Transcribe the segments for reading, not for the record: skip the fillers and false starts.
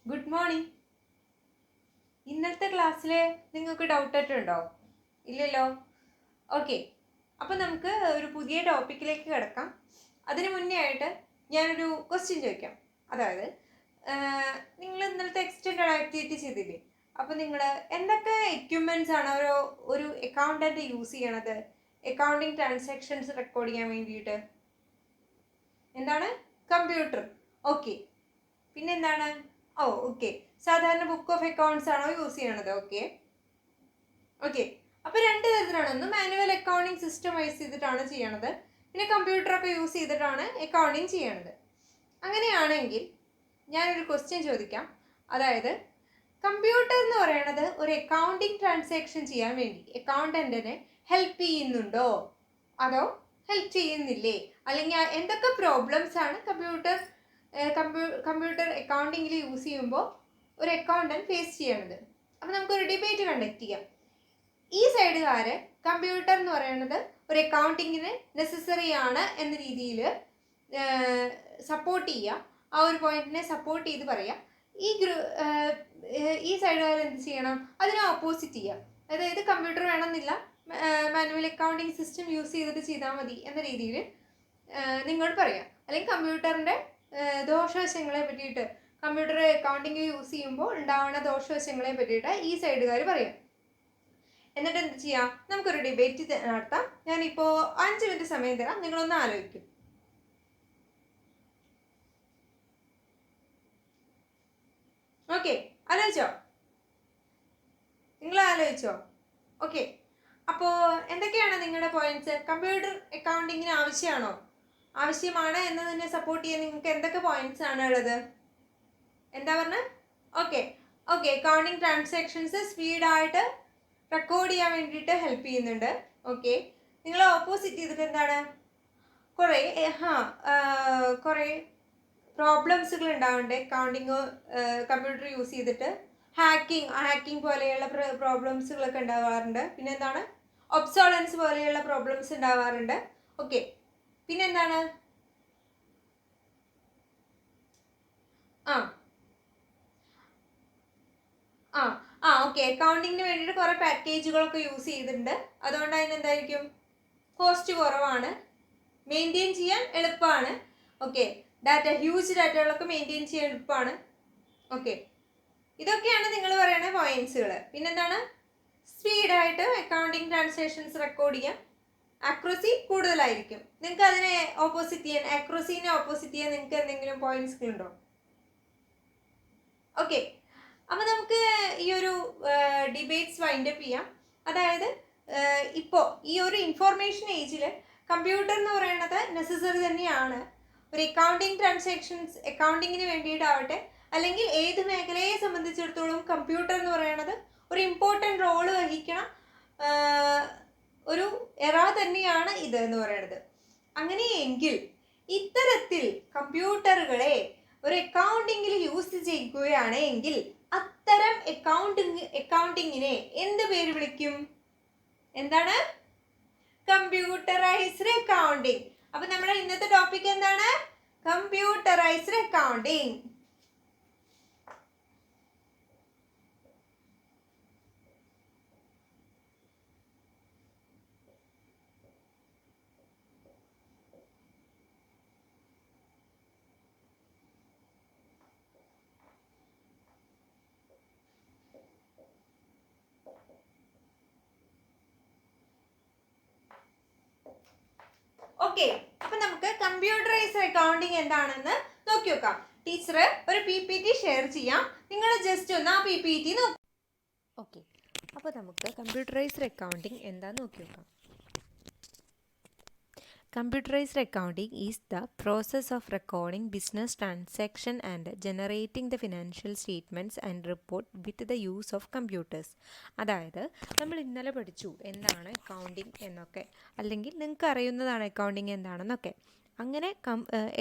Good morning. ഇന്നത്തെ ക്ലാസ്സിൽ നിങ്ങൾക്ക് ഡൗട്ടായിട്ടുണ്ടോ? ഇല്ലല്ലോ. ഓക്കെ, അപ്പോൾ നമുക്ക് ഒരു പുതിയ ടോപ്പിക്കിലേക്ക് കിടക്കാം. അതിന് മുന്നേ ആയിട്ട് ഞാനൊരു ക്വസ്റ്റ്യൻ ചോദിക്കാം. അതായത് നിങ്ങൾ ഇന്നലത്തെ എക്സ്റ്റൻഡ് ആക്ടിവിറ്റി ചെയ്തില്ലേ? അപ്പോൾ നിങ്ങൾ എന്തൊക്കെ എക്യുപ്മെൻറ്റ്സ് ആണ് ഒരു അക്കൗണ്ടൻറ്റ് യൂസ് ചെയ്യണത് അക്കൗണ്ടിങ് ട്രാൻസാക്ഷൻസ് റെക്കോർഡ് ചെയ്യാൻ വേണ്ടിയിട്ട്? എന്താണ്? കമ്പ്യൂട്ടർ. ഓക്കെ. പിന്നെന്താണ്? ഓക്കെ. സാധാരണ ബുക്ക് ഓഫ് അക്കൗണ്ട്സ് ആണോ യൂസ് ചെയ്യണത്? ഓക്കെ. അപ്പോൾ രണ്ട് തരത്തിലാണ്. ഒന്ന് മാനുവൽ അക്കൗണ്ടിങ് സിസ്റ്റം വൈസ് ചെയ്തിട്ടാണ് ചെയ്യണത്, പിന്നെ കമ്പ്യൂട്ടറൊക്കെ യൂസ് ചെയ്തിട്ടാണ് അക്കൗണ്ടിങ് ചെയ്യണത്. അങ്ങനെയാണെങ്കിൽ ഞാനൊരു ക്വസ്റ്റ്യൻ ചോദിക്കാം. അതായത് കമ്പ്യൂട്ടർ എന്ന് പറയുന്നത് ഒരു അക്കൗണ്ടിങ് ട്രാൻസാക്ഷൻ ചെയ്യാൻ വേണ്ടി അക്കൗണ്ടന്റിനെ ഹെൽപ്പ് ചെയ്യുന്നുണ്ടോ അതോ ഹെൽപ്പ് ചെയ്യുന്നില്ലേ? അല്ലെങ്കിൽ എന്തൊക്കെ പ്രോബ്ലംസ് ആണ് കമ്പ്യൂട്ടർ അക്കൗണ്ടിങ്ങിൽ യൂസ് ചെയ്യുമ്പോൾ ഒരു അക്കൗണ്ടന്റ് ഫേസ് ചെയ്യണത്? അപ്പം നമുക്കൊരു ഡിബേറ്റ് കണ്ടക്ട് ചെയ്യാം. ഈ സൈഡുകാർ കമ്പ്യൂട്ടർ എന്ന് പറയുന്നത് ഒരു അക്കൗണ്ടിങ്ങിന് നെസസറി ആണ് എന്ന രീതിയിൽ സപ്പോർട്ട് ചെയ്യുക, ആ ഒരു പോയിന്റിനെ സപ്പോർട്ട് ചെയ്ത് പറയാം. ഈ സൈഡുകാർ എന്ത് ചെയ്യണം? അതിനെ ഓപ്പോസിറ്റ് ചെയ്യുക. അതായത് കമ്പ്യൂട്ടർ വേണമെന്നില്ല, മാനുവൽ അക്കൗണ്ടിങ് സിസ്റ്റം യൂസ് ചെയ്തിട്ട് ചെയ്താൽ മതി എന്ന രീതിയിൽ നിങ്ങൾ പറയാം. അല്ലെങ്കിൽ കമ്പ്യൂട്ടറിൻ്റെ ദോഷവശങ്ങളെ പറ്റിയിട്ട്, കമ്പ്യൂട്ടർ അക്കൗണ്ടിങ് യൂസ് ചെയ്യുമ്പോൾ ഉണ്ടാവുന്ന ദോഷവശങ്ങളെ പറ്റിയിട്ട് ഈ സൈഡുകാർ പറയാം. എന്നിട്ട് എന്ത് ചെയ്യാം? നമുക്കൊരു ഡിബേറ്റ് നടത്താം. ഞാനിപ്പോൾ 5 മിനിറ്റ് സമയം തരാം, നിങ്ങളൊന്ന് ആലോചിക്കും. ഓക്കെ, ആലോചിച്ചോ? നിങ്ങൾ ആലോചിച്ചോ? ഓക്കെ. അപ്പോൾ എന്തൊക്കെയാണ് നിങ്ങളുടെ പോയിന്റ്സ്? കമ്പ്യൂട്ടർ അക്കൗണ്ടിങ്ങിന് ആവശ്യമാണ് എന്നതിനെ സപ്പോർട്ട് ചെയ്യാൻ നിങ്ങൾക്ക് എന്തൊക്കെ പോയിന്റ്സ് ആണ് ഉള്ളത്? എന്താ പറഞ്ഞത്? ഓക്കെ. അക്കൗണ്ടിങ് ട്രാൻസാക്ഷൻസ് സ്പീഡായിട്ട് റെക്കോർഡ് ചെയ്യാൻ വേണ്ടിയിട്ട് ഹെൽപ്പ് ചെയ്യുന്നുണ്ട്. ഓക്കെ. നിങ്ങൾ ഓപ്പോസിറ്റ് ചെയ്തിട്ട് എന്താണ്? കുറേ പ്രോബ്ലംസുകൾ ഉണ്ടാവുന്നുണ്ട് അക്കൗണ്ടിങ് കമ്പ്യൂട്ടർ യൂസ് ചെയ്തിട്ട്. ഹാക്കിംഗ് പോലെയുള്ള പ്രോബ്ലംസുകളൊക്കെ ഉണ്ടാവാറുണ്ട്. പിന്നെ എന്താണ്? ഒബ്സോളൻസ് പോലെയുള്ള പ്രോബ്ലംസ് ഉണ്ടാവാറുണ്ട്. ഓക്കെ. പിന്നെന്താണ്? ഓക്കെ. അക്കൗണ്ടിങ്ങിന് വേണ്ടിയിട്ട് കുറേ പാക്കേജുകളൊക്കെ യൂസ് ചെയ്തിട്ടുണ്ട്. അതുകൊണ്ട് അതിനെന്തായിരിക്കും? കോസ്റ്റ് കുറവാണ്, മെയിൻറ്റെയിൻ ചെയ്യാൻ എളുപ്പമാണ്. ഓക്കെ. ഹ്യൂജ് ഡാറ്റകളൊക്കെ മെയിൻറ്റെയിൻ ചെയ്യാൻ എളുപ്പമാണ്. ഓക്കെ. ഇതൊക്കെയാണ് നിങ്ങൾ പറയുന്ന പോയിന്റ്സുകൾ. പിന്നെന്താണ്? സ്പീഡായിട്ട് അക്കൗണ്ടിങ് ട്രാൻസാക്ഷൻസ് റെക്കോർഡ് ചെയ്യാം, ആക്യുറസി കൂടുതലായിരിക്കും. നിങ്ങൾക്ക് അതിനെ ആക്യുറസീനെ ഓപ്പോസിറ്റ് ചെയ്യാൻ നിങ്ങൾക്ക് എന്തെങ്കിലും പോയിന്റ്സ് ഉണ്ടോ? ഓക്കെ. അപ്പോൾ നമുക്ക് ഈ ഒരു ഡിബേറ്റ്സ് വൈൻഡപ്പ് ചെയ്യാം. അതായത് ഇപ്പോൾ ഈ ഒരു ഇൻഫോർമേഷൻ ഏജിൽ കമ്പ്യൂട്ടർ എന്ന് പറയുന്നത് നെസസറി തന്നെയാണ്. ഒരു അക്കൗണ്ടിങ്ങിന് വേണ്ടിയിട്ടാവട്ടെ, അല്ലെങ്കിൽ ഏത് മേഖലയെ സംബന്ധിച്ചിടത്തോളം കമ്പ്യൂട്ടർ എന്ന് പറയുന്നത് ഒരു ഇമ്പോർട്ടൻ്റ് റോള് വഹിക്കണ ഒരു എറ തന്നെയാണ് ഇത് എന്ന് പറയുന്നത്. അങ്ങനെയെങ്കിൽ ഇത്തരത്തിൽ കമ്പ്യൂട്ടറുകളെ ഒരു അക്കൗണ്ടിങ്ങിൽ യൂസ് ചെയ്യുകയാണെങ്കിൽ അത്തരം അക്കൗണ്ടിങ്ങിനെ എന്ത് പേര് വിളിക്കും? എന്താണ്? Computerised accounting. അപ്പൊ നമ്മുടെ ഇന്നത്തെ ടോപ്പിക് എന്താണ്? Computerised accounting. ഓക്കെ. അപ്പൊ നമുക്ക് കമ്പ്യൂട്ടറൈസ്ഡ് അക്കൗണ്ടിങ് എന്താണെന്ന് നോക്കി നോക്കാം. ടീച്ചർ ഒരു PPT ഷെയർ ചെയ്യാം, നിങ്ങൾ ജസ്റ്റ് ഒന്ന് ആ PPT നോക്കാം. ഓക്കെ. അപ്പോൾ നമുക്ക് കമ്പ്യൂട്ടറൈസ്ഡ് അക്കൗണ്ടിങ് എന്താണെന്ന് നോക്കി നോക്കാം. Computerized accounting is the process of recording business transaction and generating the financial statements and report with the use of computers. അതായത് നമ്മൾ ഇന്നലെ പഠിച്ചു എന്താണ് അക്കൗണ്ടിങ് എന്നൊക്കെ, അല്ലെങ്കിൽ നിങ്ങൾക്ക് അറിയുന്നതാണ് അക്കൗണ്ടിങ് എന്താണെന്നൊക്കെ. അങ്ങനെ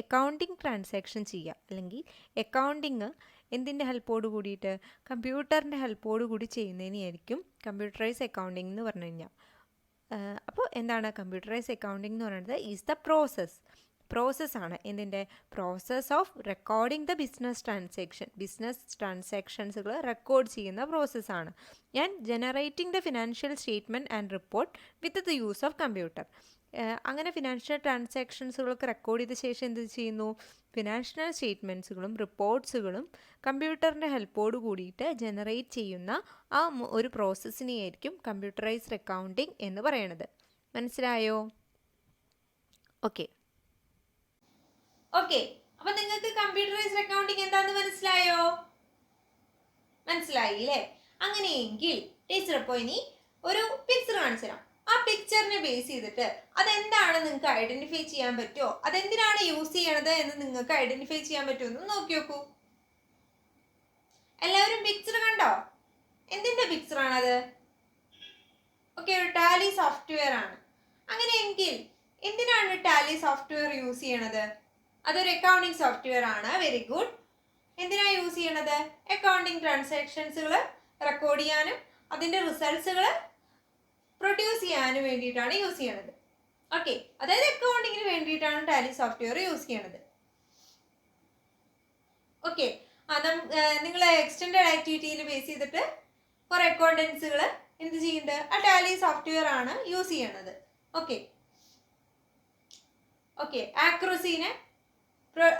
അക്കൗണ്ടിങ് ട്രാൻസാക്ഷൻ ചെയ്യുക, അല്ലെങ്കിൽ അക്കൗണ്ടിങ് എന്തിൻ്റെ ഹെൽപ്പോട് കൂടിയിട്ട്? കമ്പ്യൂട്ടറിൻ്റെ ഹെൽപ്പോട് കൂടി ചെയ്യുന്നതിനായിരിക്കും കമ്പ്യൂട്ടറൈസ് അക്കൗണ്ടിങ് എന്ന് പറഞ്ഞു കഴിഞ്ഞാൽ. അപ്പോൾ എന്താണ് കമ്പ്യൂട്ടറൈസ് അക്കൗണ്ടിങ് എന്ന് പറയുന്നത്? ഈസ് ദ പ്രോസസ് പ്രോസസ്സാണ്. എന്തിൻ്റെ? Process of recording the business ട്രാൻസാക്ഷൻസുകൾ റെക്കോർഡ് ചെയ്യുന്ന പ്രോസസ്സാണ്. And generating the financial statement and report with the use of computer. അങ്ങനെ ഫിനാൻഷ്യൽ ട്രാൻസാക്ഷൻസുകളൊക്കെ റെക്കോർഡ് ചെയ്ത ശേഷം എന്ത് ചെയ്യുന്നു? ഫിനാൻഷ്യൽ സ്റ്റേറ്റ്മെൻറ്റ്സുകളും റിപ്പോർട്ട്സുകളും കമ്പ്യൂട്ടറിൻ്റെ ഹെൽപ്പോട് കൂടിയിട്ട് ജനറേറ്റ് ചെയ്യുന്ന ആ ഒരു പ്രോസസ്സിനെയായിരിക്കും കമ്പ്യൂട്ടറൈസ്ഡ് അക്കൗണ്ടിങ് എന്ന് പറയുന്നത്. മനസ്സിലായോ? ഓക്കെ. അപ്പൊ നിങ്ങൾക്ക് കമ്പ്യൂട്ടറൈസ്ഡ് അക്കൗണ്ടിങ് എന്താന്ന് മനസ്സിലായോ? മനസ്സിലായില്ലേ? അങ്ങനെയെങ്കിൽ ടീച്ചർ ഇപ്പോൾ ഇനി ഒരു പിക്ചർ കാണിച്ചു തരാം. ആ പിക്ചറിനെ ബേസ് ചെയ്തിട്ട് അതെന്താണ് നിങ്ങൾക്ക് ഐഡന്റിഫൈ ചെയ്യാൻ പറ്റുമോ, അതെന്തിനാണ് യൂസ് ചെയ്യണത് എന്ന് നിങ്ങൾക്ക് ഐഡന്റിഫൈ ചെയ്യാൻ പറ്റുമോ എന്ന് നോക്കി നോക്കൂ. എല്ലാവരും പിക്ചർ കണ്ടോ? എന്തിന്റെ പിക്ചർ ആണത്? ഒരു ടാലി സോഫ്റ്റ്വെയർ ആണ്. അങ്ങനെയെങ്കിൽ എന്തിനാണ് ടാലി സോഫ്റ്റ്വെയർ യൂസ് ചെയ്യണത്? അതൊരു അക്കൗണ്ടിങ് സോഫ്റ്റ്വെയർ ആണ്. Very good. എന്തിനാണ് യൂസ് ചെയ്യണത്? അക്കൗണ്ടിങ് ട്രാൻസാക്ഷൻസുകൾ റെക്കോർഡ് ചെയ്യാനും അതിന്റെ റിസൾട്ട്സുകൾ പ്രൊഡ്യൂസ് ചെയ്യാനും വേണ്ടിയിട്ടാണ് യൂസ് ചെയ്യണത്. അതായത് അക്കൗണ്ടിങ്ങിന് വേണ്ടിയിട്ടാണ് ടാലി സോഫ്റ്റ്വെയർ യൂസ് ചെയ്യണത്. നിങ്ങൾ എക്സ്റ്റൻഡഡ് ആക്ടിവിറ്റിയിൽ ബേസ് ചെയ്തിട്ട് കുറെ അക്കൗണ്ടൻസുകൾ എന്ത് ചെയ്യുന്നുണ്ട്? ആ ടാലി സോഫ്റ്റ്വെയർ ആണ് യൂസ് ചെയ്യണത്.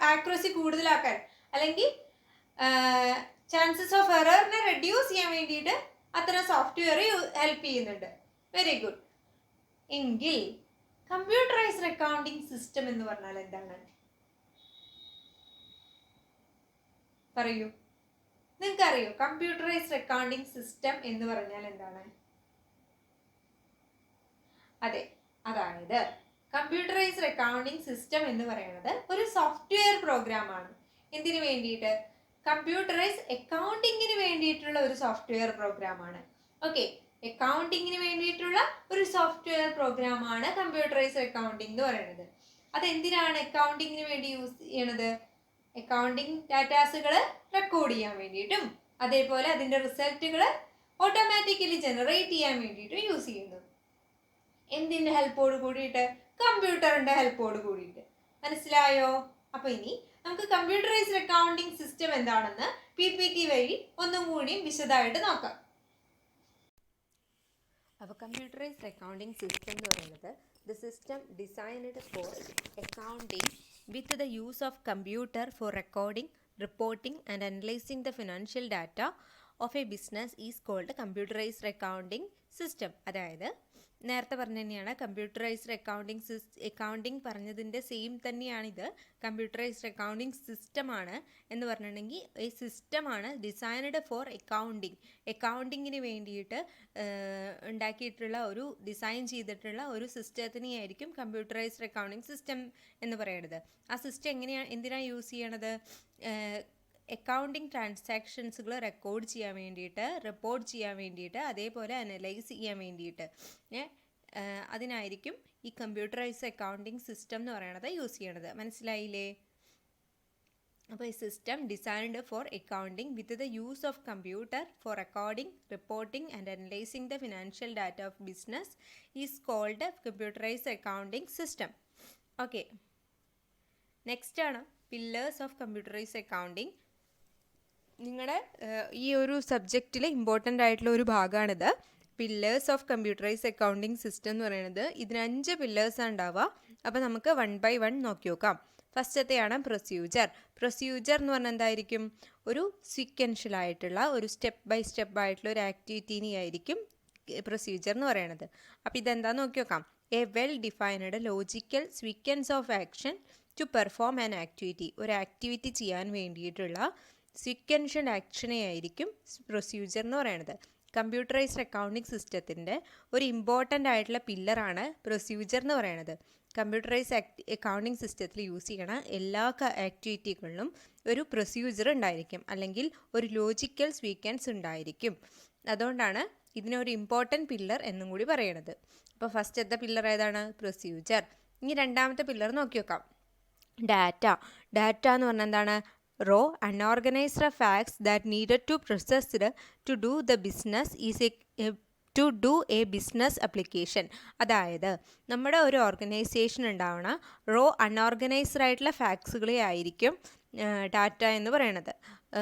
ആക്യുറസി കൂടുതലാക്കാൻ അല്ലെങ്കിൽ ചാൻസസ് ഓഫ് എററിനെ റെഡ്യൂസ് ചെയ്യാൻ വേണ്ടിയിട്ട് അത്തരം സോഫ്റ്റ്വെയർ ഹെൽപ്പ് ചെയ്യുന്നുണ്ട്. Very good. എങ്കിൽ കമ്പ്യൂട്ടറൈസ്ഡ് അക്കൗണ്ടിങ് സിസ്റ്റം എന്ന് പറഞ്ഞാൽ എന്താണ്? പറയൂ. നിങ്ങൾക്കറിയോ കമ്പ്യൂട്ടറൈസ്ഡ് അക്കൗണ്ടിങ് സിസ്റ്റം എന്ന് പറഞ്ഞാൽ എന്താണ്? അതെ, അതായത് കമ്പ്യൂട്ടറൈസ്ഡ് അക്കൗണ്ടിങ് സിസ്റ്റം എന്ന് പറയുന്നത് ഒരു സോഫ്റ്റ്വെയർ പ്രോഗ്രാം ആണ്. എന്തിനു വേണ്ടിയിട്ട്? കമ്പ്യൂട്ടറൈസ് അക്കൗണ്ടിങ്ങിന് വേണ്ടിയിട്ടുള്ള ഒരു സോഫ്റ്റ്വെയർ പ്രോഗ്രാം ആണ്. അക്കൗണ്ടിങ്ങിന് വേണ്ടിയിട്ടുള്ള ഒരു സോഫ്റ്റ്വെയർ പ്രോഗ്രാം ആണ് കമ്പ്യൂട്ടറൈസ്ഡ് അക്കൗണ്ടിങ് എന്ന് പറയുന്നത്. അതെന്തിനാണ് അക്കൗണ്ടിങ്ങിന് വേണ്ടി യൂസ് ചെയ്യണത്? അക്കൗണ്ടിങ് ഡാറ്റാസുകൾ റെക്കോർഡ് ചെയ്യാൻ വേണ്ടിയിട്ടും അതേപോലെ അതിന്റെ റിസൾട്ടുകൾ ഓട്ടോമാറ്റിക്കലി ജനറേറ്റ് ചെയ്യാൻ വേണ്ടിയിട്ടും യൂസ് ചെയ്യുന്നു. എന്തിന്റെ ഹെൽപ്പോട് കൂടിയിട്ട്? കമ്പ്യൂട്ടറിന്റെ ഹെൽപ്പോട് കൂടിയിട്ട്. മനസ്സിലായോ? അപ്പൊ ഇനി നമുക്ക് കമ്പ്യൂട്ടറൈസ്ഡ് അക്കൗണ്ടിങ് സിസ്റ്റം എന്താണെന്ന് PPT വഴി ഒന്നും കൂടി വിശദമായിട്ട് നോക്കാം. അപ്പോൾ കമ്പ്യൂട്ടറൈസ്ഡ് അക്കൗണ്ടിങ് സിസ്റ്റം എന്ന് പറയുന്നത് the system designed for accounting with the use of computer for recording, reporting and analysing the financial data of a business is called computerised accounting system. അതായത് നേരത്തെ പറഞ്ഞ തന്നെയാണ് കമ്പ്യൂട്ടറൈസ്ഡ് അക്കൗണ്ടിങ് പറഞ്ഞതിൻ്റെ same തന്നെയാണിത്. Computerised accounting സിസ്റ്റമാണ് എന്ന് പറഞ്ഞിട്ടുണ്ടെങ്കിൽ ഈ സിസ്റ്റമാണ് ഡിസൈൻഡ് ഫോർ അക്കൗണ്ടിങ്ങിന് വേണ്ടിയിട്ട് ഉണ്ടാക്കിയിട്ടുള്ള ഒരു ഡിസൈൻ ചെയ്തിട്ടുള്ള ഒരു സിസ്റ്റത്തിനെയായിരിക്കും കമ്പ്യൂട്ടറൈസ്ഡ് അക്കൗണ്ടിങ് സിസ്റ്റം എന്ന് പറയുന്നത്. ആ സിസ്റ്റം എന്തിനാണ് യൂസ് ചെയ്യണത്? അക്കൗണ്ടിങ് ട്രാൻസാക്ഷൻസുകൾ റെക്കോർഡ് ചെയ്യാൻ വേണ്ടിയിട്ട്, റിപ്പോർട്ട് ചെയ്യാൻ വേണ്ടിയിട്ട്, അതേപോലെ അനലൈസ് ചെയ്യാൻ വേണ്ടിയിട്ട് അതിനായിരിക്കും ഈ കമ്പ്യൂട്ടറൈസ്ഡ് അക്കൗണ്ടിങ് സിസ്റ്റം എന്ന് പറയുന്നത് യൂസ് ചെയ്യണത്. മനസ്സിലായില്ലേ? അപ്പോൾ ഈ system designed for accounting with the use of computer for recording, reporting and analysing the financial data of business is called computerised accounting system. Next ആണ് പില്ലേഴ്സ് ഓഫ് കമ്പ്യൂട്ടറൈസ്ഡ് അക്കൗണ്ടിങ്. നിങ്ങളുടെ ഈ ഒരു സബ്ജക്റ്റിൽ ഇമ്പോർട്ടൻ്റ് ആയിട്ടുള്ള ഒരു ഭാഗമാണിത്. Pillars of computerised accounting system എന്ന് പറയുന്നത് ഇതിന് 5 പില്ലേഴ്സാണ് ഉണ്ടാവുക. അപ്പോൾ നമുക്ക് 1 by 1 നോക്കി നോക്കാം. ഫസ്റ്റത്തെയാണ് പ്രൊസീജിയർ. പ്രൊസീജിയർ എന്ന് പറഞ്ഞാൽ എന്തായിരിക്കും? ഒരു സീക്വൻഷ്യൽ ആയിട്ടുള്ള ഒരു സ്റ്റെപ്പ് ബൈ സ്റ്റെപ്പ് ആയിട്ടുള്ള ഒരു ആക്ടിവിറ്റീനെ ആയിരിക്കും പ്രൊസീജിയർ എന്ന് പറയുന്നത്. അപ്പോൾ ഇതെന്താണെന്ന് നോക്കി നോക്കാം. A well defined logical sequence of action to perform an activity. ഒരു ആക്ടിവിറ്റി ചെയ്യാൻ വേണ്ടിയിട്ടുള്ള സീക്വൻഷ്യൽ ആക്ഷനെ ആയിരിക്കും പ്രൊസീജിയർ എന്ന് പറയുന്നത്. കമ്പ്യൂട്ടറൈസ്ഡ് അക്കൗണ്ടിങ് സിസ്റ്റത്തിൻ്റെ ഒരു ഇമ്പോർട്ടൻ്റ് ആയിട്ടുള്ള പില്ലറാണ് പ്രൊസീജിയർ എന്ന് പറയുന്നത്. കമ്പ്യൂട്ടറൈസ്ഡ് അക്കൗണ്ടിങ് സിസ്റ്റത്തിൽ യൂസ് ചെയ്യണ എല്ലാ ആക്ടിവിറ്റികളിലും ഒരു പ്രൊസീജിയർ ഉണ്ടായിരിക്കും, അല്ലെങ്കിൽ ഒരു ലോജിക്കൽ സീക്വൻസ് ഉണ്ടായിരിക്കും. അതുകൊണ്ടാണ് ഇതിനൊരു ഇമ്പോർട്ടൻറ്റ് പില്ലർ എന്നും കൂടി പറയണത്. അപ്പോൾ ഫസ്റ്റത്തെ പില്ലർ ഏതാണ്? പ്രൊസീജിയർ. ഇനി രണ്ടാമത്തെ പില്ലർ നോക്കി നോക്കാം. ഡാറ്റ എന്ന് പറഞ്ഞാൽ എന്താണ്? raw unorganized facts that needed to processed to do the business is to do a business application. അതായത് നമ്മുടെ ഒരു ഓർഗനൈസേഷൻ ഉണ്ടാവണ അൺഓർഗനൈസ്ഡ് ആയിട്ടുള്ള ഫാക്ട്സുകളെ ആയിരിക്കും ഡാറ്റ എന്ന് പറയണത്.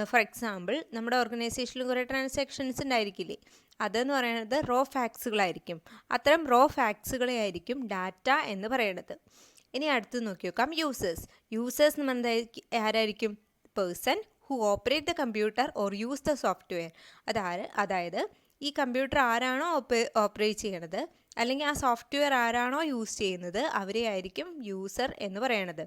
ഫോർ എക്സാമ്പിൾ, നമ്മുടെ ഓർഗനൈസേഷനിൽ കുറേ ട്രാൻസാക്ഷൻസ് ഉണ്ടായിരിക്കില്ലേ, അതെന്ന് പറയുന്നത് ഫാക്ട്സുകളായിരിക്കും. അത്തരം ഫാക്ട്സുകളെ ആയിരിക്കും ഡാറ്റ എന്ന് പറയുന്നത്. ഇനി അടുത്ത് നോക്കി നോക്കാം, യൂസേഴ്സ് എന്ന് പറഞ്ഞാൽ ആരായിരിക്കും? Person who operate the computer or use the software. അതായത് ഈ കമ്പ്യൂട്ടർ ആരാണോ ഓപ്പറേറ്റ് ചെയ്യണത് അല്ലെങ്കിൽ ആ സോഫ്റ്റ്വെയർ ആരാണോ യൂസ് ചെയ്യുന്നത് അവരെ ആയിരിക്കും യൂസർ എന്ന് പറയണത്.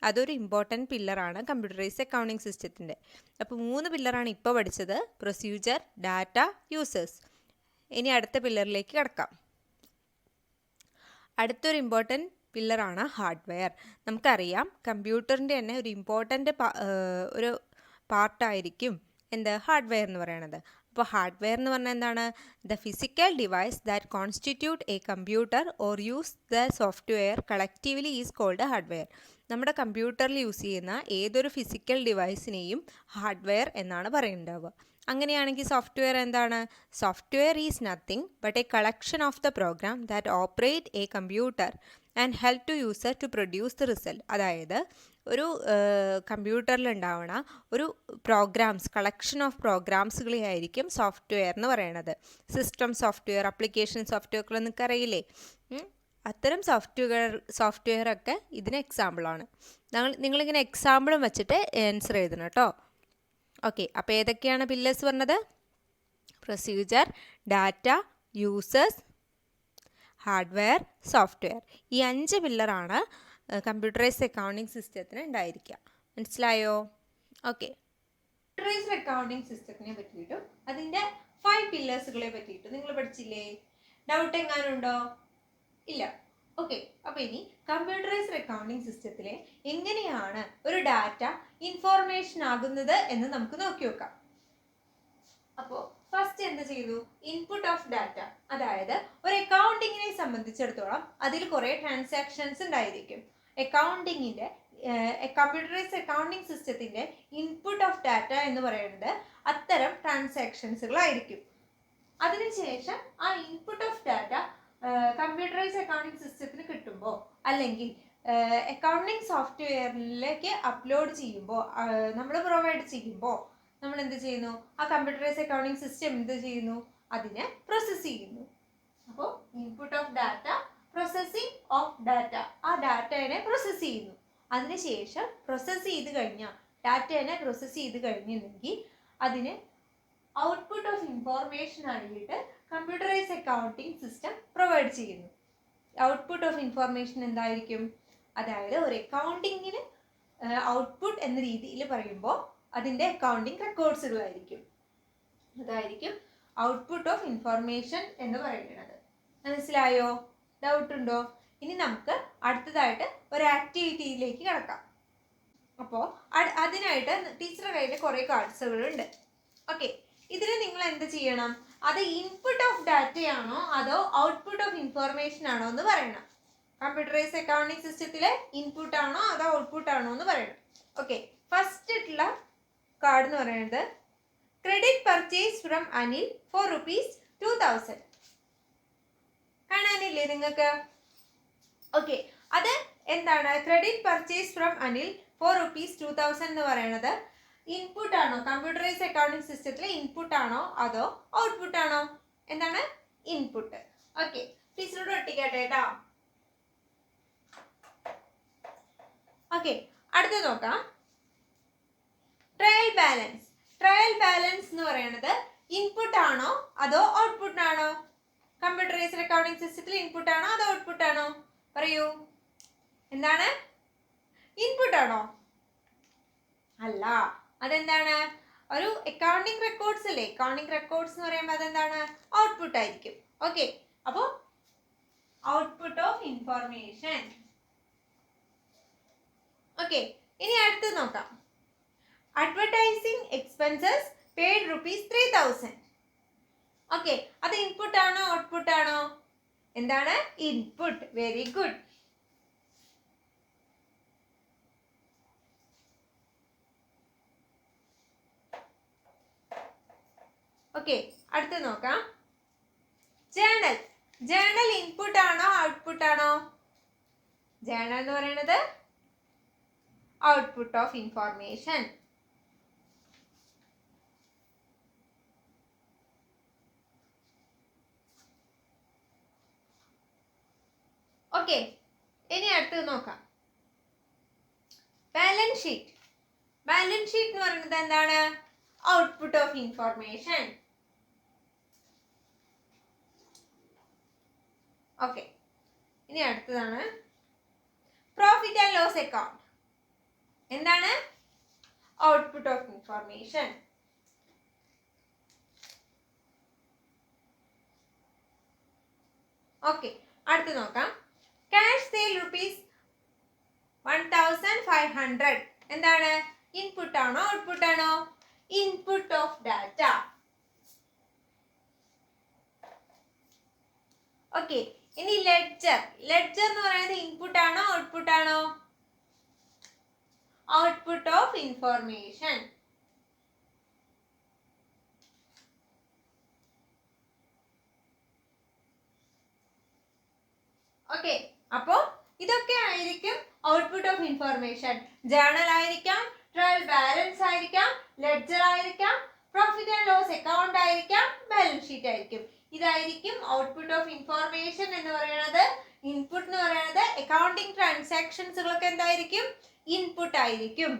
അതൊരു ഇമ്പോർട്ടൻറ്റ് പില്ലറാണ് കമ്പ്യൂട്ടറൈസ്ഡ് അക്കൗണ്ടിങ് സിസ്റ്റത്തിൻ്റെ. അപ്പോൾ 3 പില്ലറാണ് ഇപ്പോൾ പഠിച്ചത്: പ്രൊസീജിയർ, ഡാറ്റ, യൂസേഴ്സ്. ഇനി അടുത്ത പില്ലറിലേക്ക് കിടക്കാം. അടുത്തൊരു ഇമ്പോർട്ടൻറ്റ് പില്ലറാണ് ഹാർഡ്വെയർ. നമുക്കറിയാം കമ്പ്യൂട്ടറിൻ്റെ തന്നെ ഒരു ഇമ്പോർട്ടൻ്റ് ഒരു പാർട്ടായിരിക്കും ഹാർഡ്വെയർ എന്ന് പറയുന്നത്. അപ്പോൾ ഹാർഡ്വെയർ എന്ന് പറഞ്ഞാൽ എന്താണ്? The physical device that constitute a computer or use the software collectively is called hardware. നമ്മുടെ കമ്പ്യൂട്ടറിൽ യൂസ് ചെയ്യുന്ന ഏതൊരു ഫിസിക്കൽ ഡിവൈസിനെയും ഹാർഡ്വെയർ എന്നാണ് പറയുന്നുണ്ടാവുക. അങ്ങനെയാണെങ്കിൽ സോഫ്റ്റ്വെയർ എന്താണ്? Software is nothing but a collection of the program that operate a computer and help to user to produce the result. അതായത് ഒരു കമ്പ്യൂട്ടറിൽ ഉണ്ടാവണ ഒരു കളക്ഷൻ ഓഫ് പ്രോഗ്രാംസുകളെ ആയിരിക്കും സോഫ്റ്റ്വെയർ എന്ന് പറയണത്. സിസ്റ്റം സോഫ്റ്റ്വെയർ, ആപ്ലിക്കേഷൻ സോഫ്റ്റ്വെയർ ഒക്കെ നിങ്ങൾക്ക് അറിയില്ലേ? അത്തരം സോഫ്റ്റ്വെയർ ഒക്കെ ഇതിന് എക്സാമ്പിളാണ്. നിങ്ങളിങ്ങനെ എക്സാമ്പിളും വെച്ചിട്ട് ആൻസർ എഴുതണം കേട്ടോ. ഓക്കെ, അപ്പോൾ ഏതൊക്കെയാണ് പില്ലേഴ്സ് പറഞ്ഞത്? Procedure, data, users, hardware, software. ഈ 5 പില്ലറാണ് കമ്പ്യൂട്ടറൈസ്ഡ് അക്കൗണ്ടിങ് സിസ്റ്റത്തിന് ഉണ്ടായിരിക്കുക. മനസ്സിലായോ? ഓക്കെ. കമ്പ്യൂട്ടറൈസ്ഡ് അക്കൗണ്ടിങ് സിസ്റ്റത്തിനെ പറ്റിയിട്ടും അതിൻ്റെ 5 പില്ലേഴ്സുകളെ പറ്റിയിട്ടും നിങ്ങൾ പഠിച്ചില്ലേ? ഡൗട്ട് എങ്ങാനും ഉണ്ടോ? ഇല്ല. ഓക്കെ, അപ്പോൾ ഇനി കമ്പ്യൂട്ടറൈസ്ഡ് അക്കൗണ്ടിങ് സിസ്റ്റത്തിലെ എങ്ങനെയാണ് ഒരു ഡാറ്റ ഇൻഫോർമേഷൻ ആകുന്നത് എന്ന് നമുക്ക് നോക്കി നോക്കാം. അപ്പോൾ ഫസ്റ്റ് എന്ത് ചെയ്തു? Input of data. അതായത് ഒരു അക്കൗണ്ടിങ്ങിനെ സംബന്ധിച്ചിടത്തോളം അതിൽ കുറേ ട്രാൻസാക്ഷൻസ് ഉണ്ടായിരിക്കും. അക്കൗണ്ടിങ്ങിൻ്റെ കമ്പ്യൂട്ടറൈസ്ഡ് അക്കൗണ്ടിങ് സിസ്റ്റത്തിൻ്റെ ഇൻപുട്ട് ഓഫ് ഡാറ്റ എന്ന് പറയുന്നത് അത്തരം ട്രാൻസാക്ഷൻസുകളായിരിക്കും. അതിനുശേഷം ആ input of data computerised accounting സിസ്റ്റത്തിന് കിട്ടുമ്പോൾ അല്ലെങ്കിൽ അക്കൗണ്ടിങ് സോഫ്റ്റ്വെയറിലേക്ക് അപ്ലോഡ് ചെയ്യുമ്പോൾ, നമ്മൾ പ്രൊവൈഡ് ചെയ്യുമ്പോൾ നമ്മൾ എന്ത് ചെയ്യുന്നു? ആ കമ്പ്യൂട്ടറൈസ്ഡ് അക്കൗണ്ടിങ് സിസ്റ്റം എന്ത് ചെയ്യുന്നു? അതിനെ പ്രോസസ്സ് ചെയ്യുന്നു. അപ്പോൾ input of data, processing of data. ആ ഡാറ്റയെ പ്രോസസ്സ് ചെയ്യുന്നു. അതിനുശേഷം പ്രോസസ്സ് ചെയ്ത് കഴിഞ്ഞാൽ ഡാറ്റയെ പ്രോസസ്സ് ചെയ്ത് കഴിഞ്ഞിട്ടുണ്ടെങ്കിൽ അതിന് ഔട്ട്പുട്ട് ഓഫ് ഇൻഫോർമേഷൻ ആയിട്ട് കമ്പ്യൂട്ടറൈസ്ഡ് അക്കൗണ്ടിങ് സിസ്റ്റം പ്രൊവൈഡ് ചെയ്യുന്നു. ഔട്ട്പുട്ട് ഓഫ് ഇൻഫോർമേഷൻ എന്തായിരിക്കും? അതായത് ഒരു അക്കൗണ്ടിങ്ങിന് ഔട്ട്പുട്ട് എന്ന രീതിയിൽ പറയുമ്പോൾ അതിൻ്റെ അക്കൗണ്ടിങ് റെക്കോർഡ്സുകളായിരിക്കും. അതായിരിക്കും ഔട്ട്പുട്ട് ഓഫ് ഇൻഫോർമേഷൻ എന്ന് പറയുന്നത്. മനസ്സിലായോ? ഡൗട്ട് ഉണ്ടോ? ഇനി നമുക്ക് അടുത്തതായിട്ട് ഒരു ആക്ടിവിറ്റിയിലേക്ക് കിടക്കാം. അപ്പോൾ അതിനായിട്ട് ടീച്ചറുടെ കയ്യിൽ കുറേ കാർഡ്സുകളുണ്ട്. ഓക്കെ, ഇതിന് നിങ്ങൾ എന്ത് ചെയ്യണം? അത് ഇൻപുട്ട് ഓഫ് ഡാറ്റയാണോ അതോ ഔട്ട്പുട്ട് ഓഫ് ഇൻഫോർമേഷൻ ആണോ എന്ന് പറയണം. കമ്പ്യൂട്ടറൈസ്ഡ് അക്കൗണ്ടിങ് സിസ്റ്റത്തിലെ ഇൻപുട്ട് ആണോ അതോ ഔട്ട്പുട്ട് ആണോ എന്ന് പറയണം. ഓക്കെ, ഫസ്റ്റ് ഉള്ള കാർഡ് എന്ന് പറയുന്നത് credit purchase from Anil for ₹2000. കാണാനില്ലേ നിങ്ങൾക്ക്? ഓക്കെ, അത് എന്താണ്? Credit purchase from Anil for ₹2000 എന്ന് പറയുന്നത് ഇൻപുട്ട് ആണോ? കമ്പ്യൂട്ടറൈസ്ഡ് അക്കൗണ്ടിങ് സിസ്റ്റത്തിലെ ഇൻപുട്ട് ആണോ അതോ ഔട്ട്പുട്ട് ആണോ? എന്താണ്? ഇൻപുട്ട്. ഓക്കെ, ടീച്ചറോട് ഒട്ടിക്കട്ടെ കേട്ടോ. ഓക്കെ, അടുത്ത് നോക്കാം. Trial balance. ട്രയൽ ബാലൻസ് എന്ന് പറയുന്നത് ഇൻപുട്ട് ആണോ അതോ ഔട്ട്പുട്ട് ആണോ? കമ്പ്യൂട്ടറൈസ്ഡ് അക്കൗണ്ടിങ് സിസ്റ്റത്തിൽ ഇൻപുട്ട് ആണോ അതോ ഔട്ട്പുട്ട് ആണോ? പറയൂ, എന്താണ്? ഇൻപുട്ട് ആണോ? അല്ല, അതെന്താണ്? ഒരു അക്കൗണ്ടിങ് റെക്കോർഡ്സ് അല്ലേ? അക്കൗണ്ടിങ് റെക്കോർഡ്സ് എന്ന് പറയുമ്പോൾ അതെന്താണ്? ഔട്ട്പുട്ട് ആയിരിക്കും. ഓക്കെ, അപ്പോൾ ഔട്ട്പുട്ട് ഓഫ് ഇൻഫോർമേഷൻ. ഓക്കെ, ഇനി അടുത്ത് നോക്കാം. Advertising expenses paid ₹3000. ഓക്കെ, അത് ഇൻപുട്ട് ആണോ ഔട്ട്പുട്ട് ആണോ? എന്താണ്? ഇൻപുട്ട്. Very good. ഓക്കെ, അടുത്ത് നോക്കാം. ജേണൽ. ജേണൽ ഇൻപുട്ട് ആണോ ഔട്ട്പുട്ട് ആണോ? ജേണൽ എന്ന് പറയുന്നത് ഔട്ട്പുട്ട് ഓഫ് ഇൻഫോർമേഷൻ. ഓക്കെ, ഇനി അടുത്തത് നോക്കാം. Balance sheet. ബാലൻസ് ഷീറ്റ് എന്ന് പറയുന്നത് എന്താണ്? Output of information. ഓക്കെ, ഇനി അടുത്തതാണ് പ്രോഫിറ്റ് ആൻഡ് ലോസ് അക്കൗണ്ട്. എന്താണ്? Output of information. ഓക്കെ, അടുത്ത് നോക്കാം. Cash sale ₹1,500. എന്താണ്? ഇൻപുട്ട് ആണോ ഔട്ട്പുട്ട് ആണോ? Input of data. ഓക്കെ, ഇനി ലെഡ്ജർ. ലെഡ്ജർ എന്ന് പറയുന്നത് ഇൻപുട്ട് ആണോ ഔട്ട്പുട്ട് ആണോ? Output of information. ഓക്കെ, അപ്പോ ഇതൊക്കെ ആയിരിക്കും ഔട്ട്പുട്ട് ഓഫ് ഇൻഫോർമേഷൻ. ജേണൽ ആയിരിക്കാം, ട്രയൽ ബാലൻസ് ആയിരിക്കാം, ലെഡ്ജർ ആയിരിക്കാം, പ്രോഫിറ്റ് ആൻഡ് ലോസ് അക്കൗണ്ട് ആയിരിക്കാം, ബാലൻസ് ഷീറ്റ് ആയിരിക്കും. ഇതായിരിക്കും ഔട്ട്പുട്ട് ഓഫ് ഇൻഫോർമേഷൻ എന്ന് പറയുന്നത്. ഇൻപുട്ട് എന്ന് പറയുന്നത് അക്കൗണ്ടിങ് ട്രാൻസാക്ഷൻസുകളൊക്കെ എന്തായിരിക്കും? ഇൻപുട്ട് ആയിരിക്കും.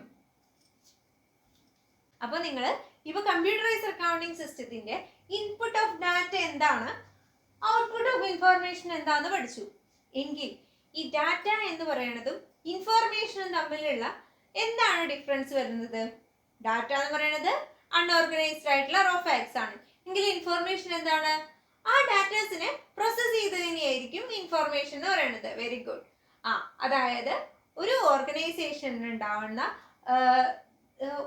അപ്പോൾ നിങ്ങൾ ഇപ്പോൾ കമ്പ്യൂട്ടറൈസ്ഡ് അക്കൗണ്ടിങ് സിസ്റ്റത്തിന്റെ ഇൻപുട്ട് ഓഫ് ഡാറ്റ എന്താണ്, ഔട്ട്പുട്ട് ഓഫ് ഇൻഫോർമേഷൻ എന്താണെന്ന് പഠിച്ചു. എങ്കിൽ ഈ ഡാറ്റ എന്ന് പറയുന്നതും ഇൻഫോർമേഷനും തമ്മിലുള്ള എന്താണ് ഡിഫറൻസ് വരുന്നത്? ഡാറ്റ എന്ന് പറയുന്നത് അൺഓർഗനൈസ്ഡ് ആയിട്ടുള്ള റോ ഫാക്ട്സ് ആണ്. എങ്കിൽ ഇൻഫോർമേഷൻ എന്താണ്? ആ ഡാറ്റാസിനെ പ്രോസസ് ചെയ്തതിനെയായിരിക്കും ഇൻഫോർമേഷൻ എന്ന് പറയുന്നത്. Very good. അതായത് ഒരു ഓർഗനൈസേഷനിൽ ഉണ്ടാവുന്ന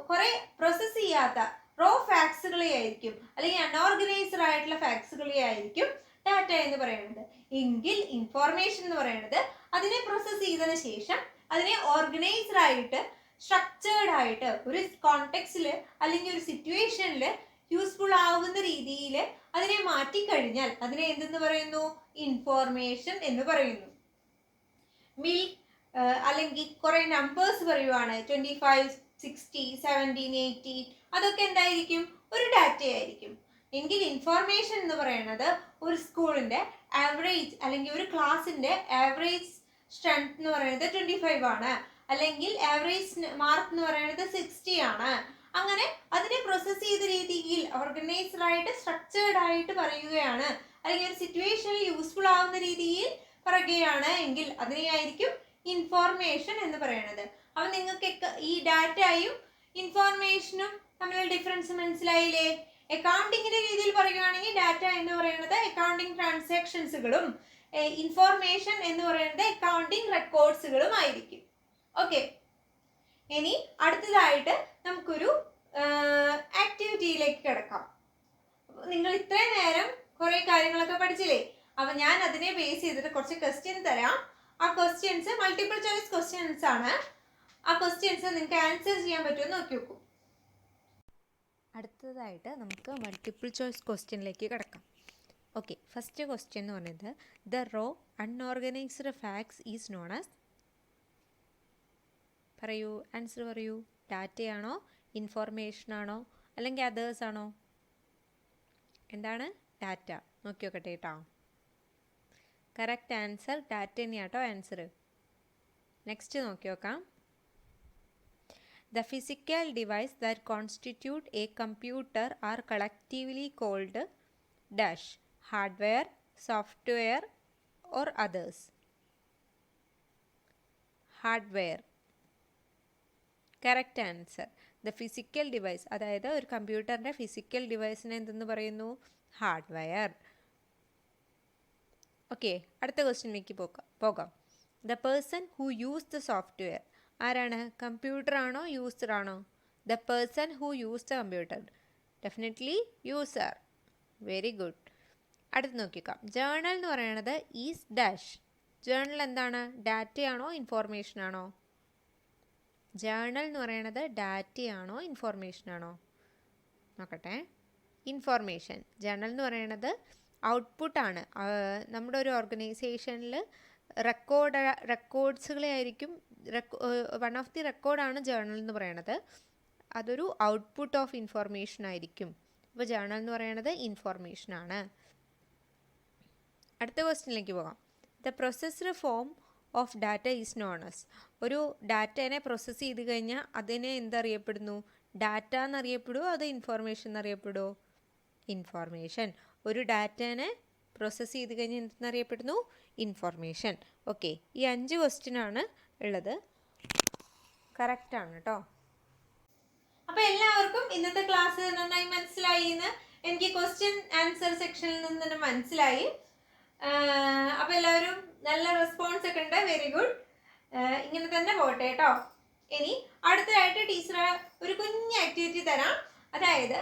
കുറെ പ്രോസസ് ചെയ്യാത്ത റോ ഫാക്ട്സുകളെ ആയിരിക്കും, അല്ലെങ്കിൽ അൺഓർഗനൈസ്ഡ് ആയിട്ടുള്ള ഫാക്ട്സുകളെ ആയിരിക്കും ഡാറ്റ എന്ന് പറയുന്നത്. എങ്കിൽ ഇൻഫോർമേഷൻ എന്ന് പറയുന്നത് അതിനെ പ്രോസസ് ചെയ്തതിന് ശേഷം അതിനെ ഓർഗനൈസ്ഡ് ആയിട്ട് സ്ട്രക്ചേർഡ് ആയിട്ട് ഒരു കോണ്ടെക്സ്റ്റിൽ അല്ലെങ്കിൽ ഒരു സിറ്റുവേഷനിൽ യൂസ്ഫുൾ ആവുന്ന രീതിയിൽ അതിനെ മാറ്റിക്കഴിഞ്ഞാൽ അതിനെ എന്തെന്ന് പറയുന്നു? ഇൻഫോർമേഷൻ എന്ന് പറയുന്നു. മിൽക്ക് അല്ലെങ്കിൽ കുറെ നമ്പേഴ്സ് പറയുവാണ്, 25, 60, 17, 18, അതൊക്കെ എന്തായിരിക്കും? ഒരു ഡാറ്റ ആയിരിക്കും. എങ്കിൽ ഇൻഫോർമേഷൻ എന്ന് പറയുന്നത് ഒരു സ്കൂളിന്റെ ആവറേജ് അല്ലെങ്കിൽ ഒരു ക്ലാസിന്റെ ആവറേജ് സ്ട്രെങ്ത് എന്ന് പറയുന്നത് 25 ആണ്, അല്ലെങ്കിൽ ആവറേജ് മാർക്ക് എന്ന് പറയുന്നത് 60 ആണ്. അങ്ങനെ അതിനെ പ്രോസസ് ചെയ്ത രീതിയിൽ ഓർഗനൈസ്ഡ് ആയിട്ട് സ്ട്രക്ചേർഡ് ആയിട്ട് പറയുകയാണ്, അല്ലെങ്കിൽ ഒരു സിറ്റുവേഷനിൽ യൂസ്ഫുൾ ആവുന്ന രീതിയിൽ പറയുകയാണ് എങ്കിൽ അതിനെയായിരിക്കും ഇൻഫോർമേഷൻ എന്ന് പറയുന്നത്. അപ്പൊ നിങ്ങൾക്ക് ഈ ഡാറ്റയും ഇൻഫോർമേഷനും തമ്മിലുള്ള ഡിഫറൻസ് മനസ്സിലായില്ലേ? അക്കൗണ്ടിങ്ങിന്റെ രീതിയിൽ പറയുകയാണെങ്കിൽ ഡാറ്റ എന്ന് പറയുന്നത് അക്കൗണ്ടിങ് ട്രാൻസാക്ഷൻസുകളും ഇൻഫോർമേഷൻ എന്ന് പറയുന്നത് അക്കൗണ്ടിങ് റെക്കോർഡ്സുകളും ആയിരിക്കും. ഓക്കെ, ഇനി അടുത്തതായിട്ട് നമുക്കൊരു ആക്ടിവിറ്റിയിലേക്ക് കിടക്കാം. നിങ്ങൾ ഇത്രയും നേരം കുറെ കാര്യങ്ങളൊക്കെ പഠിച്ചില്ലേ? അപ്പൊ ഞാൻ അതിനെ ബേസ് ചെയ്തിട്ട് കുറച്ച് ക്വസ്റ്റ്യൻ തരാം. ആ ക്വസ്റ്റ്യൻസ് മൾട്ടിപ്പിൾ ചോയ്സ് ക്വസ്റ്റ്യൻസ് ആണ്. ആ ക്വസ്റ്റ്യൻസ് നിങ്ങൾക്ക് ആൻസർ ചെയ്യാൻ പറ്റുമെന്ന് നോക്കി നോക്കൂ. അടുത്തതായിട്ട് നമുക്ക് മൾട്ടിപ്പിൾ ചോയ്സ് ക്വസ്റ്റ്യനിലേക്ക് കിടക്കാം. ഓക്കെ, ഫസ്റ്റ് ക്വസ്റ്റ്യൻ എന്ന് പറയുന്നത് the raw unorganised facts is known as. പറയൂ, ആൻസർ പറയൂ. ഡാറ്റയാണോ, ഇൻഫോർമേഷൻ ആണോ, അല്ലെങ്കിൽ അതേഴ്സ് ആണോ? എന്താണ്? ഡാറ്റ. നോക്കി നോക്കട്ടെ കേട്ടോ. കറക്റ്റ് ആൻസർ ഡാറ്റ തന്നെയാട്ടോ ആൻസർ. നെക്സ്റ്റ് നോക്കി നോക്കാം. The physical device that constitute a computer are collectively called dash hardware, software or others. Hardware. Correct answer. The physical device, അതായത് ഒരു കമ്പ്യൂട്ടറിൻ്റെ ഫിസിക്കൽ ഡിവൈസിനെ എന്തെന്ന് പറയുന്നു? ഹാർഡ്വെയർ. ഓക്കെ, അടുത്ത ക്വസ്റ്റ്യനിലേക്ക് പോകാം. The person who use the software. ആരാണ്? കമ്പ്യൂട്ടർ ആണോ യൂസർ ആണോ? The person who use the computer. Definitely user. Very good. അടുത്ത് നോക്കിക്കാം. ജേർണൽ എന്ന് പറയുന്നത് ഈസ് ഡാഷ്. ജേർണൽ എന്താണ്? ഡാറ്റയാണോ ഇൻഫോർമേഷൻ ആണോ? ജേർണൽ എന്ന് പറയുന്നത് ഡാറ്റയാണോ ഇൻഫോർമേഷൻ ആണോ? നോക്കട്ടെ. ഇൻഫോർമേഷൻ. ജേർണൽ എന്ന് പറയുന്നത് ഔട്ട്പുട്ടാണ്. നമ്മുടെ ഒരു ഓർഗനൈസേഷനിൽ റെക്കോർഡ്സുകളെ ആയിരിക്കും. വൺ ഓഫ് ദി റെക്കോർഡാണ് ജേർണൽ എന്ന് പറയണത്. അതൊരു ഔട്ട്പുട്ട് ഓഫ് ഇൻഫോർമേഷൻ ആയിരിക്കും. അപ്പോൾ ജേർണൽ എന്ന് പറയുന്നത് ഇൻഫോർമേഷനാണ്. അടുത്ത ക്വസ്റ്റ്യനിലേക്ക് പോകാം. The processed form of data is known as. ഒരു ഡാറ്റേനെ പ്രോസസ്സ് ചെയ്ത് കഴിഞ്ഞാൽ അതിനെ എന്തറിയപ്പെടുന്നു? ഡാറ്റ എന്നറിയപ്പെടുമോ അത് ഇൻഫോർമേഷൻ എന്നറിയപ്പെടുമോ? ഇൻഫോർമേഷൻ. ഒരു ഡാറ്റേനെ പ്രോസസ്സ് ചെയ്ത് കഴിഞ്ഞാൽ എന്തെന്നറിയപ്പെടുന്നു? ഇൻഫോർമേഷൻ. ഓക്കെ, ഈ 5 ക്വസ്റ്റ്യനാണ് ഉള്ളത്. കറക്റ്റാണ് കേട്ടോ. അപ്പോൾ എല്ലാവർക്കും ഇന്നത്തെ ക്ലാസ് നന്നായി മനസ്സിലായി എന്ന് എനിക്ക് ക്വസ്റ്റ്യൻ ആൻസർ സെക്ഷനിൽ നിന്ന് തന്നെ മനസ്സിലായി. അപ്പോൾ എല്ലാവരും നല്ല റെസ്പോൺസ് ഒക്കെ ഉണ്ട്. Very good. ഇങ്ങനെ തന്നെ പോട്ടെ കേട്ടോ. ഇനി അടുത്തതായിട്ട് ടീച്ചർ ഒരു കുഞ്ഞ് ആക്ടിവിറ്റി തരാം. അതായത്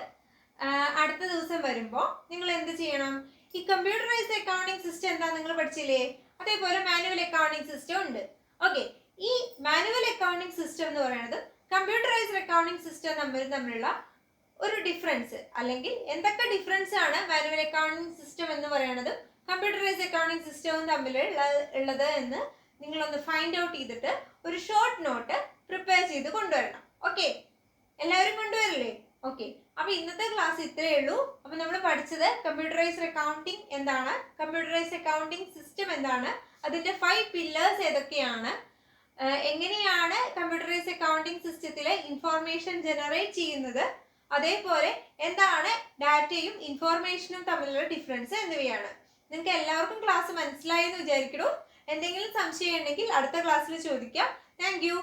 അടുത്ത ദിവസം വരുമ്പോൾ നിങ്ങൾ എന്ത് ചെയ്യണം? ഈ കമ്പ്യൂട്ടറൈസ്ഡ് അക്കൗണ്ടിങ് സിസ്റ്റം എന്താ നിങ്ങൾ പഠിച്ചില്ലേ? അതേപോലെ മാനുവൽ അക്കൗണ്ടിങ് സിസ്റ്റം ഉണ്ട്. ഓക്കെ, ഈ മാനുവൽ അക്കൗണ്ടിങ് സിസ്റ്റം എന്ന് പറയുന്നത് കമ്പ്യൂട്ടറൈസ്ഡ് അക്കൗണ്ടിങ് സിസ്റ്റം തമ്മിലുള്ള ഒരു ഡിഫറൻസ്, അല്ലെങ്കിൽ എന്തൊക്കെ ഡിഫറൻസ് ആണ് മാനുവൽ അക്കൗണ്ടിങ് സിസ്റ്റം എന്ന് പറയുന്നത് കമ്പ്യൂട്ടറൈസ്ഡ് അക്കൗണ്ടിങ് സിസ്റ്റവും തമ്മിൽ ഉള്ളത് എന്ന് നിങ്ങളൊന്ന് ഫൈൻഡ് ഔട്ട് ചെയ്തിട്ട് ഒരു ഷോർട്ട് നോട്ട് പ്രിപ്പയർ ചെയ്ത് കൊണ്ടുവരണം. ഓക്കെ, എല്ലാവരും കൊണ്ടുവരില്ലേ? ഓക്കെ, അപ്പോൾ ഇന്നത്തെ ക്ലാസ് ഇത്രയേ ഉള്ളൂ. അപ്പോൾ നമ്മൾ പഠിച്ചത് കമ്പ്യൂട്ടറൈസ്ഡ് അക്കൗണ്ടിങ് എന്താണ്, കമ്പ്യൂട്ടറൈസ്ഡ് അക്കൗണ്ടിങ് സിസ്റ്റം എന്താണ്, അതിൻ്റെ 5 പില്ലേഴ്സ് ഏതൊക്കെയാണ്, എങ്ങനെയാണ് കമ്പ്യൂട്ടറൈസ്ഡ് അക്കൗണ്ടിങ് സിസ്റ്റത്തിലെ ഇൻഫോർമേഷൻ ജനറേറ്റ് ചെയ്യുന്നത്, അതേപോലെ എന്താണ് ഡാറ്റയും ഇൻഫോർമേഷനും തമ്മിലുള്ള ഡിഫറൻസ് എന്നിവയാണ്. നിങ്ങൾക്ക് എല്ലാവർക്കും ക്ലാസ് മനസ്സിലായി എന്ന് വിചാരിക്കുന്നു. എന്തെങ്കിലും സംശയം ഉണ്ടെങ്കിൽ അടുത്ത ക്ലാസ്സിൽ ചോദിക്കാം. Thank you.